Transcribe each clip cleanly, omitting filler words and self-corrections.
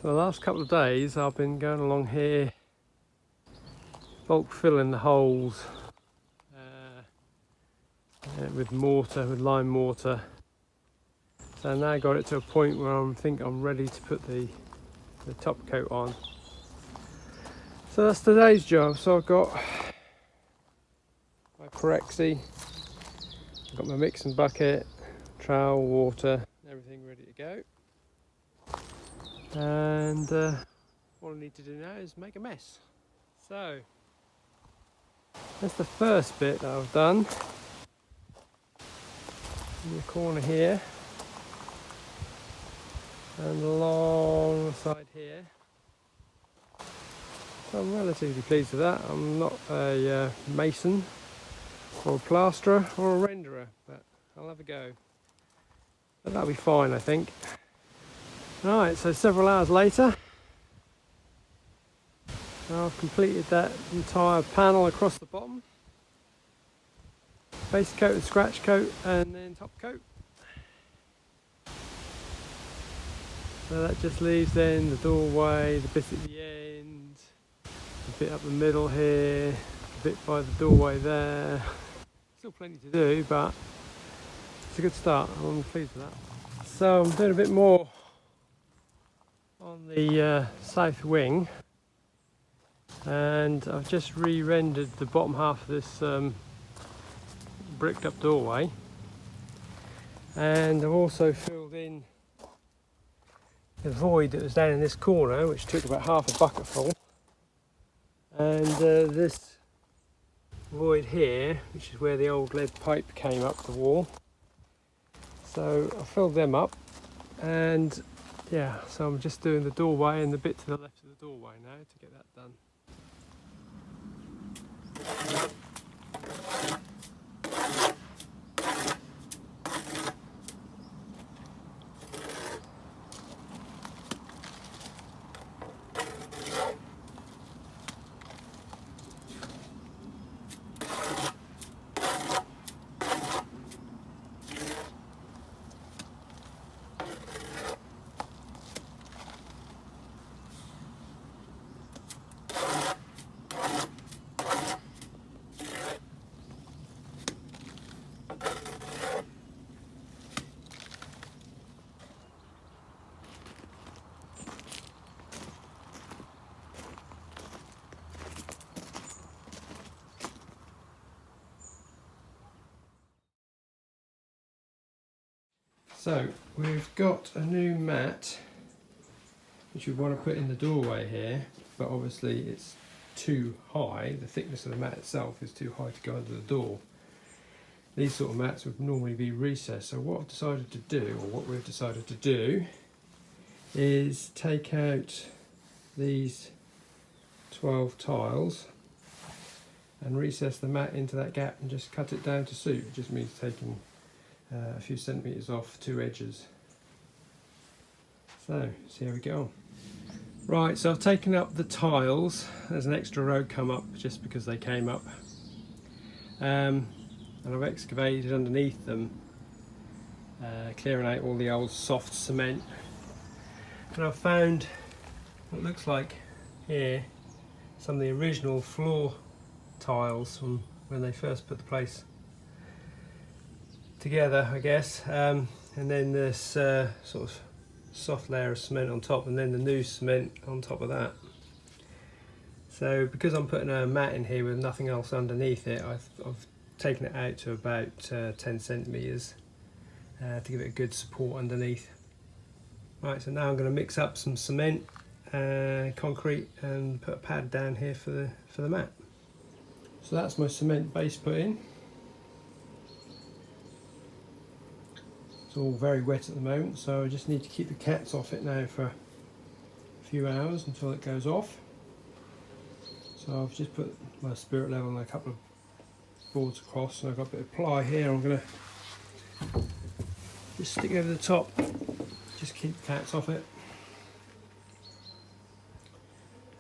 For the last couple of days I've been going along here bulk filling the holes with mortar, with lime mortar. So now I got it to a point where I think I'm ready to put the top coat on. So that's today's job. So I've got my Perexy, I've got my mixing bucket, trowel, water, everything ready to go. And all I need to do now is make a mess. So that's the first bit that I've done. In the corner here and along the side here. So I'm relatively pleased with that. I'm not a mason or a plasterer or a renderer, but I'll have a go. But that'll be fine, I think. Right, so several hours later, I've completed that entire panel across the bottom. Base coat and scratch coat, and then top coat. So that just leaves then the doorway, the bit at the end, a bit up the middle here, a bit by the doorway there. Still plenty to do, but it's a good start. I'm pleased with that. So I'm doing a bit more on the south wing, and I've just re-rendered the bottom half of this bricked up doorway, and I've also filled in the void that was down in this corner, which took about half a bucket full, and this void here, which is where the old lead pipe came up the wall. So I filled them up, and yeah, so I'm just doing the doorway and the bit to the left of the doorway now to get that done. So we've got a new mat which we want to put in the doorway here, but obviously it's too high. The thickness of the mat itself is too high to go under the door. These sort of mats would normally be recessed. So what I've decided to do, or what we've decided to do, is take out these 12 tiles and recess the mat into that gap and just cut it down to suit. It just means taking a few centimetres off two edges. So, see how we get on. Right, so I've taken up the tiles. There's an extra row come up just because they came up. And I've excavated underneath them, clearing out all the old soft cement. And I've found what looks like here some of the original floor tiles from when they first put the place together, I guess, and then this sort of soft layer of cement on top, and then the new cement on top of that. So because I'm putting a mat in here with nothing else underneath it, I've taken it out to about 10 centimetres to give it a good support underneath. Right, so now I'm going to mix up some cement and concrete and put a pad down here for the mat. So that's my cement base put in. It's all very wet at the moment, so I just need to keep the cats off it now for a few hours until it goes off. So I've just put my spirit level and a couple of boards across, and I've got a bit of ply here. I'm going to just stick over the top, just keep the cats off it.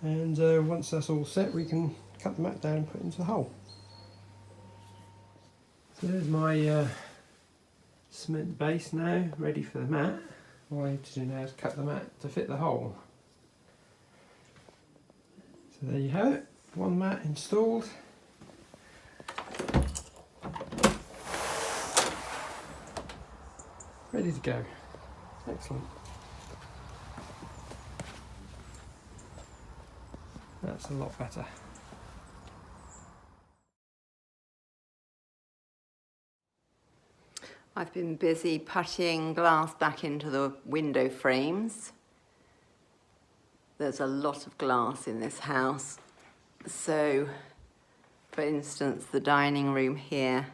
And once that's all set, we can cut the mat down and put it into the hole. So there's my cement base now, ready for the mat. All I need to do now is cut the mat to fit the hole. So there you have it, one mat installed. Ready to go. Excellent. That's a lot better. I've been busy puttying glass back into the window frames. There's a lot of glass in this house. So, for instance, the dining room here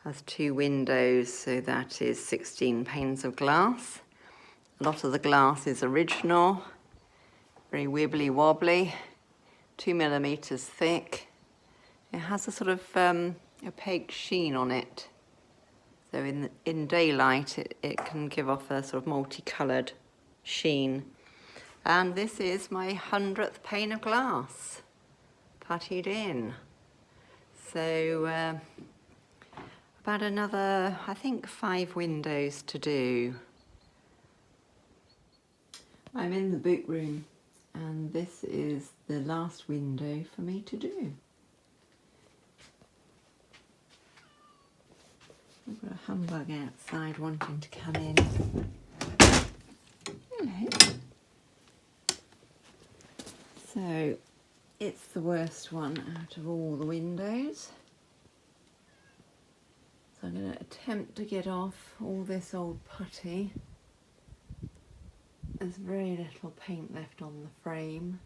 has 2 windows, so that is 16 panes of glass. A lot of the glass is original, very wibbly wobbly, 2 millimeters thick. It has a sort of opaque sheen on it. So in daylight it can give off a sort of multicoloured sheen. And this is my 100th pane of glass, puttied in. So about another, I think, 5 windows to do. I'm in the boot room and this is the last window for me to do. I've got a humbug outside wanting to come in. Hello. So it's the worst one out of all the windows. So I'm going to attempt to get off all this old putty. There's very little paint left on the frame.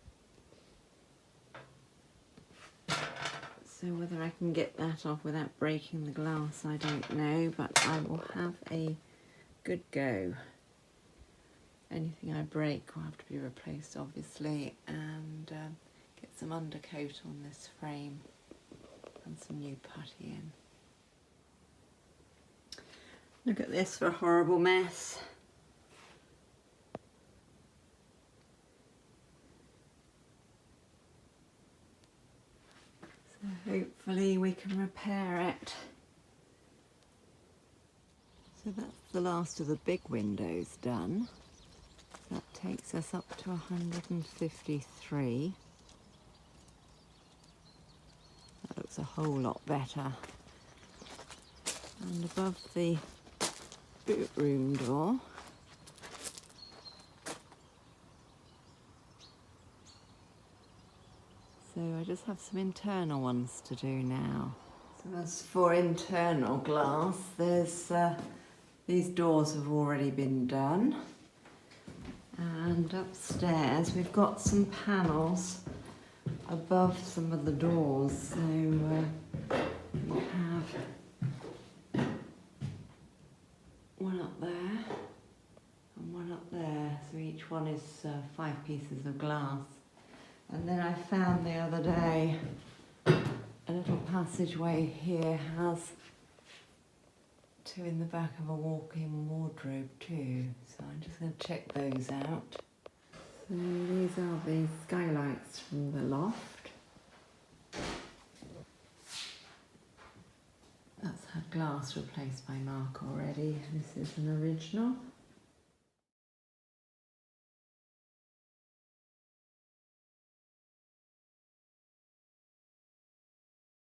So whether I can get that off without breaking the glass, I don't know, but I will have a good go. Anything I break will have to be replaced, obviously, and get some undercoat on this frame and some new putty in. Look at this for a horrible mess. So hopefully we can repair it. So that's the last of the big windows done. That takes us up to 153. That looks a whole lot better. And above the boot room door, so I just have some internal ones to do now. So as for internal glass, there's these doors have already been done. And upstairs we've got some panels above some of the doors. So we have one up there and one up there. So each one is 5 pieces of glass. And then I found the other day a little passageway here has 2 in the back of a walk-in wardrobe too. So I'm just going to check those out. So these are the skylights from the loft. That's had glass replaced by Mark already. This is an original.